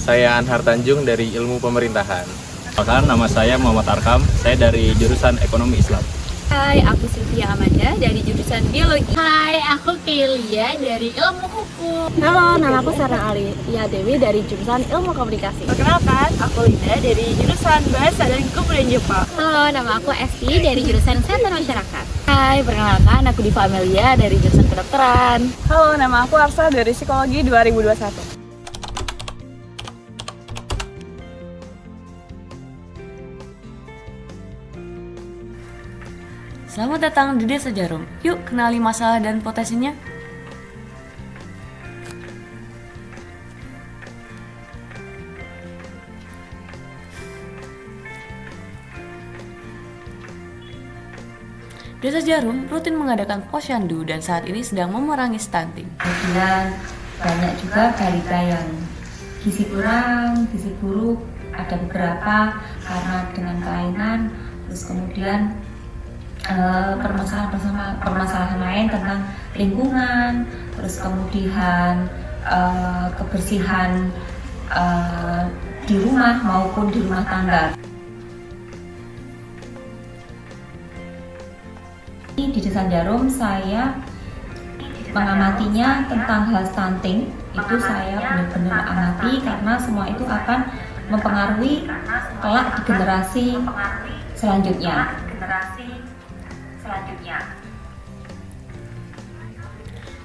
Saya Anhar Tanjung dari Ilmu Pemerintahan. Perkenalkan, nama saya Muhammad Arkam, saya dari jurusan Ekonomi Islam. Hai, aku Sylvia Amanda dari jurusan Biologi. Hai, aku Kelia dari Ilmu Hukum. Halo, nama aku Sarah Alia Dewi dari jurusan Ilmu Komunikasi. Perkenalkan, aku Linda dari jurusan Bahasa dan Kebudayaan Jepang. Halo, nama aku Esti dari jurusan Kesehatan Masyarakat. Hai, perkenalkan aku Diva Amelia dari jurusan Kedokteran. Halo, nama aku Arsa dari Psikologi 2021. Selamat datang di Desa Jarum. Yuk kenali masalah dan potensinya. Desa Jarum rutin mengadakan posyandu dan saat ini sedang memerangi stunting. Kemudian banyak juga balita yang gizi kurang, gizi buruk, ada beberapa karena dengan kelainan, terus kemudian permasalahan lain tentang lingkungan, terus kemudian kebersihan di rumah maupun di rumah tangga. Di Desa Jarum saya mengamatinya tentang hal stunting, itu saya benar-benar amati karena semua itu akan mempengaruhi kelak di generasi selanjutnya.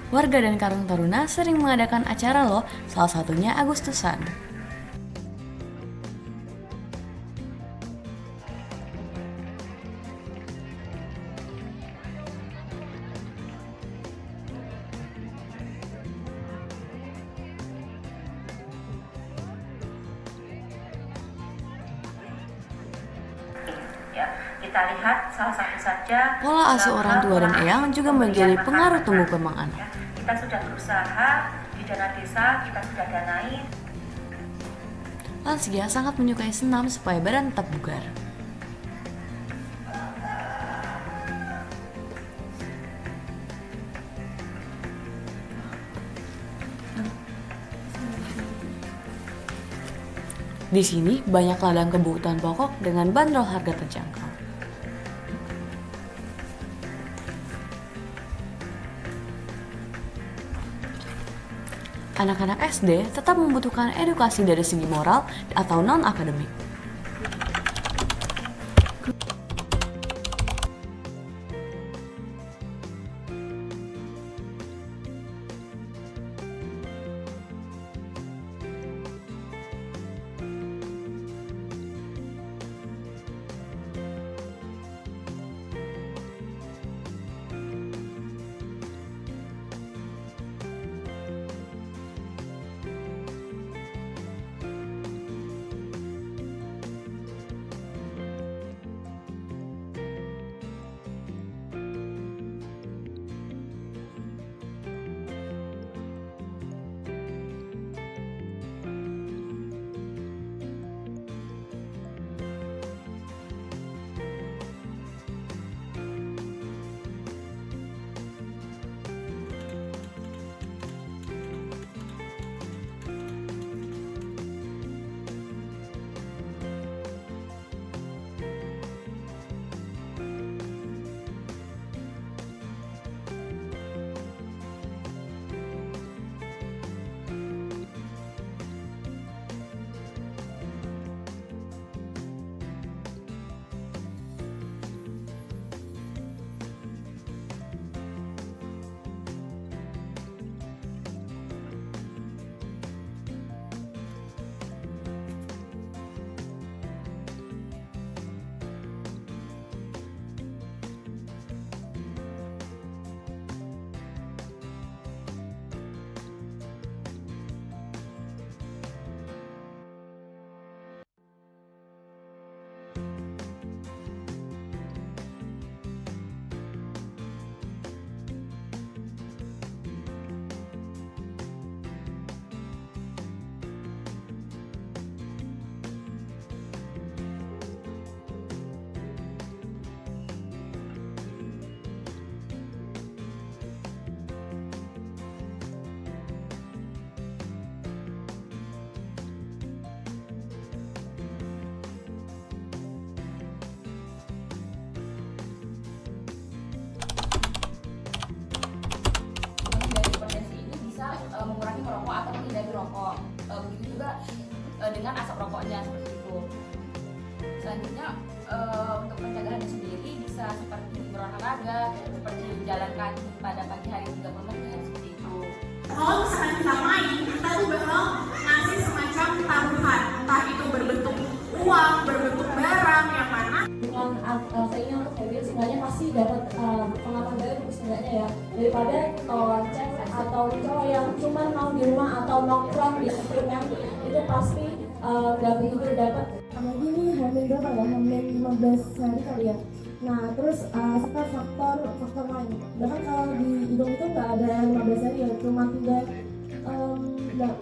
Warga dan Karang Taruna sering mengadakan acara loh, salah satunya Agustusan. Kita lihat salah satu saja Pola asuh orang tua dan eyang juga menjadi pengaruh tumbuh kembang anak. Kita sudah berusaha di dana desa, kita sudah danai. Lansia sangat menyukai senam supaya badan tetap bugar. Di sini banyak ladang kebutuhan pokok dengan bandrol harga terjangkau. Anak-anak SD tetap membutuhkan edukasi dari segi moral atau non-akademik. merokok. Begitu juga dengan asap rokoknya seperti itu. Selanjutnya untuk pencegahannya sendiri bisa seperti berolahraga, seperti jalan kaki pada pagi hari 30 menit seperti itu. Kalau misalkan kita main, kita tuh bakal ngasih semacam taruhan, entah itu berbentuk uang, berbentuk barang, yang mana dengan keinginan untuk habit sebenarnya pasti dapat pengalaman baru setidaknya ya, daripada cewek atau cowok yang cuma mau di rumah atau nongkrong di sampingan itu pasti nggak begitu dapat. Apalagi ini hamil berapa ya, hamil 15 hari kali ya. Nah terus serta faktor lain, bahkan kalau di hidung itu nggak ada 15 hari ya, cuma tinggal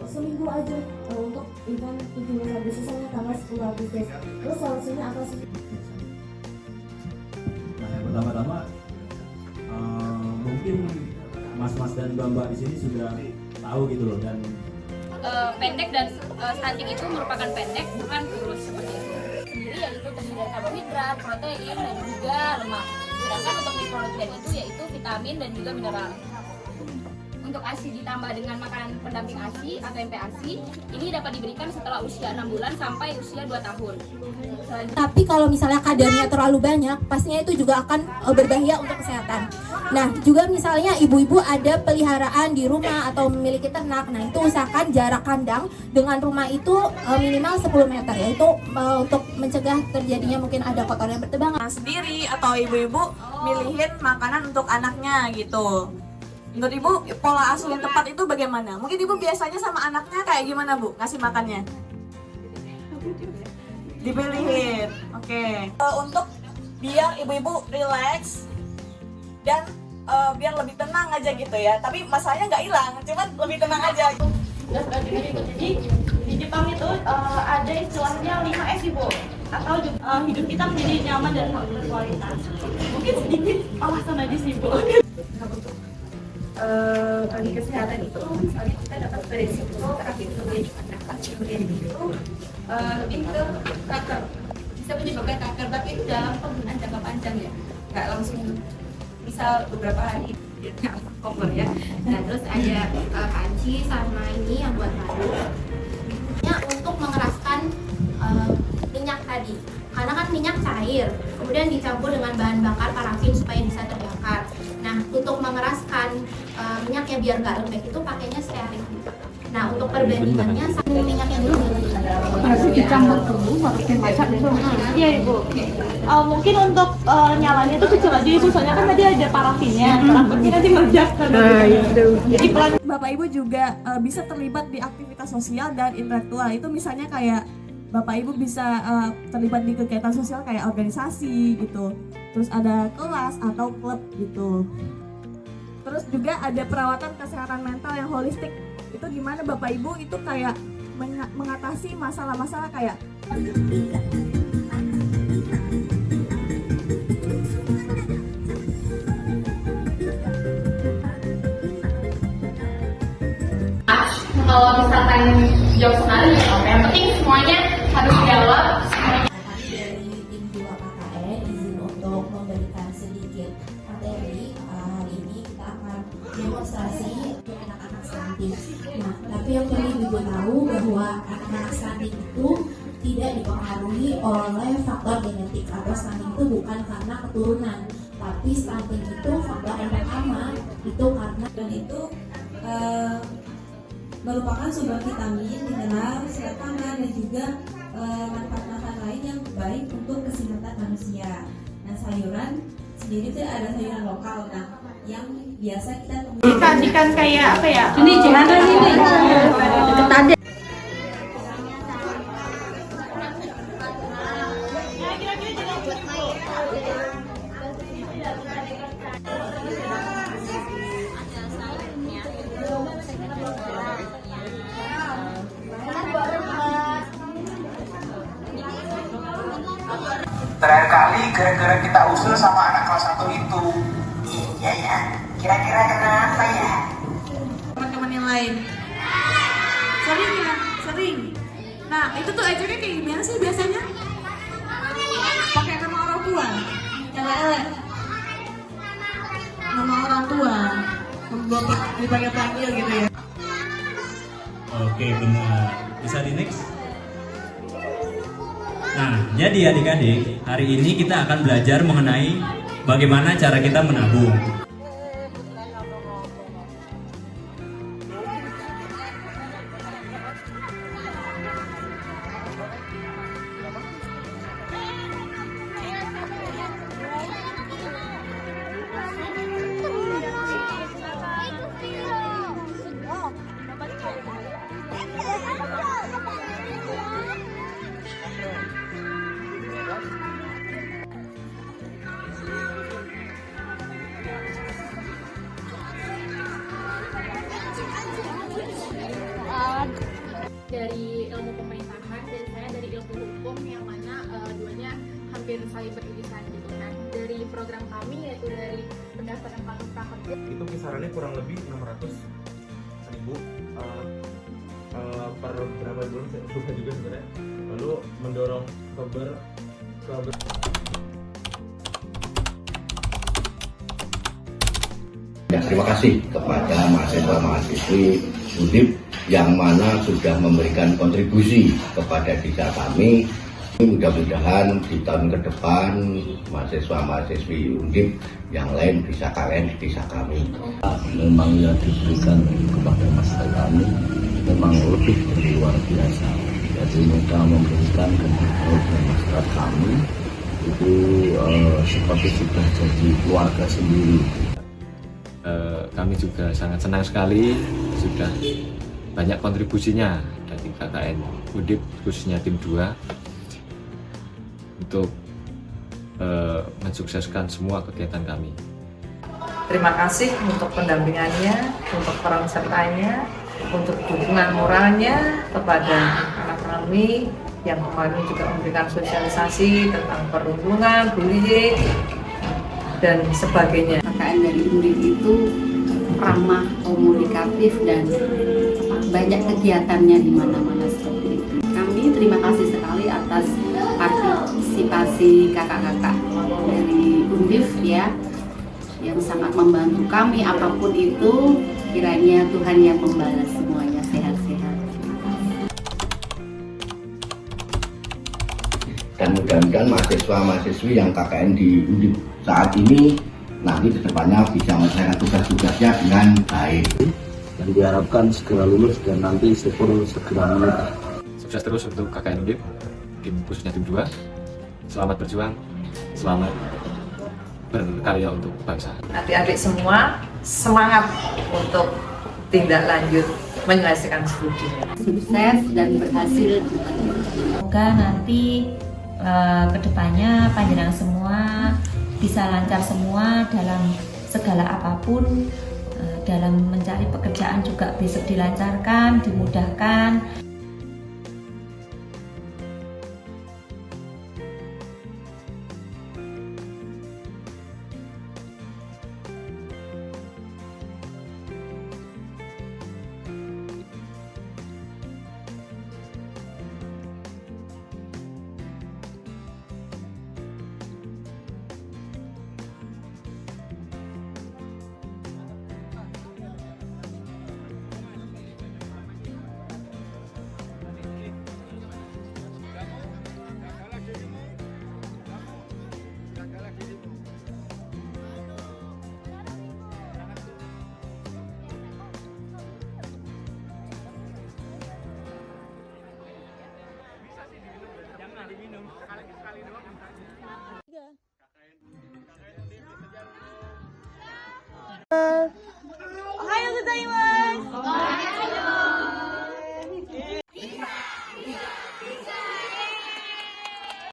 seminggu aja untuk event 17 Agustusnya tanggal 10 Agustus. Terus solusinya apa sih? Nah yang pertama-tama mungkin mas-mas dan mbak-mbak di sini sudah tahu gitu loh, dan Pendek dan stunting itu merupakan pendek, bukan kurus seperti itu. Sendiri yaitu terdiri dari karbohidrat, protein, dan juga lemak. Sedangkan untuk mikronutrien itu yaitu vitamin dan juga mineral. Untuk ASI ditambah dengan makanan pendamping ASI atau MPASI, ini dapat diberikan setelah usia 6 bulan sampai usia 2 tahun. Tapi kalau misalnya kadarnya terlalu banyak, pastinya itu juga akan berbahaya untuk kesehatan. Nah, juga misalnya ibu-ibu ada peliharaan di rumah atau memiliki ternak, nah itu usahakan jarak kandang dengan rumah itu minimal 10 meter, yaitu untuk mencegah terjadinya mungkin ada kotoran yang bertebangan. sendiri atau ibu-ibu milihin makanan untuk anaknya gitu. Menurut ibu, pola asuh yang tepat itu bagaimana? Mungkin ibu biasanya sama anaknya kayak gimana bu, ngasih makannya? Dipilihin, oke. Untuk biar ibu-ibu relax dan biar lebih tenang aja gitu ya. Tapi masalahnya nggak hilang, cuman lebih tenang aja. Jadi di Jepang itu ada istilahnya 5S ibu, atau hidup kita menjadi nyaman dan berkualitas. Mungkin sedikit alasan aja sih bu. Bagi kesehatan itu misalnya kita dapat beresiko terapi kemudian itu lebih ke kanker, bisa menyebabkan kanker, tapi itu dalam penggunaan jangka panjang ya, nggak langsung misal beberapa hari cover ya. Nah terus ada panci sama ini yang buat madu Untuk mengeraskan minyak tadi, karena kan minyak cair, kemudian dicampur dengan bahan bakar parafin supaya bisa terbakar. Nah, untuk mengeraskan minyaknya biar nggak lembek itu pakainya stearin. Nah, untuk perbandingannya minyaknya dulu Harus dicampur dulu, harus dimasak dulu. Iya ibu. Mungkin untuk nyalanya itu kecil aja ibu, soalnya kan tadi ada parafinnya. Takutnya nanti meledak. Jadi pelan. Bapak Ibu juga bisa terlibat di aktivitas sosial dan intelektual. Itu misalnya kayak Bapak Ibu bisa terlibat di kegiatan sosial kayak organisasi gitu. Terus ada kelas atau klub gitu. Terus juga ada perawatan kesehatan mental yang holistik. Itu gimana Bapak Ibu itu kayak mengatasi masalah-masalah kayak Kalau misalkan jauh sekali ya, yang penting semuanya harus dijawab. Dari tim 2 KKN izin untuk memberikan sedikit materi. Hari ini kita akan demonstrasi untuk anak-anak stunting. Nah, tapi yang perlu ibu tahu bahwa anak-anak stunting itu tidak dipengaruhi oleh faktor genetik, atau stunting itu bukan karena keturunan, tapi stunting itu faktor yang pertama itu karena dan itu merupakan sumber vitamin, mineral, serat pangan, dan juga manfaat-manfaat lain yang baik untuk kesehatan manusia. Nah, sayuran sendiri itu ada sayuran lokal, nah yang biasa kita temukan Ikan kayak apa ya? ini jangan Ketade. Terakhir kali gara-gara kita usul sama anak kelas 1 itu. Iya ya, kira-kira kenapa ya? teman-teman yang lain. Sering ya? Sering. Nah, itu tuh ajarnya kayak gimana sih biasanya? Pakai nama orang tua. Nama orang tua. Membuat dipanggil-panggil gitu ya. Oke, benar. Bisa di next? Nah, jadi adik-adik, hari ini kita akan belajar mengenai bagaimana cara kita menabung. Dari ilmu pemerintahan dan saya dari ilmu hukum yang mana duanya hampir saling beririsan gitu kan. Dari program kami yaitu dari pendaftaran paket prakerja itu kisarannya kurang lebih 600.000 per berapa bulan saya lupa juga sebenarnya. Lalu mendorong Terima kasih kepada mahasiswa-mahasiswi Undip yang mana sudah memberikan kontribusi kepada desa kami. Mudah-mudahan di tahun ke depan mahasiswa-mahasiswi Undip yang lain bisa KKN di desa kami. Memang yang diberikan kepada masyarakat kami memang lebih dari luar biasa. Jadi mereka memberikan kepada masyarakat kami itu seperti sudah jadi keluarga sendiri. Kami juga sangat senang sekali sudah banyak kontribusinya dari KKN Undip khususnya tim 2 untuk mensukseskan semua kegiatan kami. Terima kasih untuk pendampingannya, untuk peran sertanya, untuk dukungan moralnya kepada anak kami yang kemarin juga memberikan sosialisasi tentang perundungan, bullying, dan sebagainya. KKN dari Undip itu ramah, komunikatif, dan banyak kegiatannya di mana-mana seperti itu. Kami terima kasih sekali atas partisipasi kakak-kakak dari Undip ya, yang sangat membantu kami apapun itu. Kiranya Tuhan yang membalas semuanya, sehat-sehat. Dan mudah-mudahan mahasiswa-mahasiswi yang KKN di Undip saat ini nanti kedepannya bisa menyelesaikan tugas-tugasnya dengan baik. Dan diharapkan segera lulus dan nanti segera menikah. Sukses terus untuk KKN Undip, tim khususnya tim 2. Selamat berjuang, selamat berkarya untuk bangsa. Adik-adik semua semangat untuk tindak lanjut menyelesaikan studinya. Sukses dan berhasil. Semoga nanti kedepannya panjenengan semua bisa lancar semua dalam segala apapun, dalam mencari pekerjaan juga bisa dilancarkan, dimudahkan.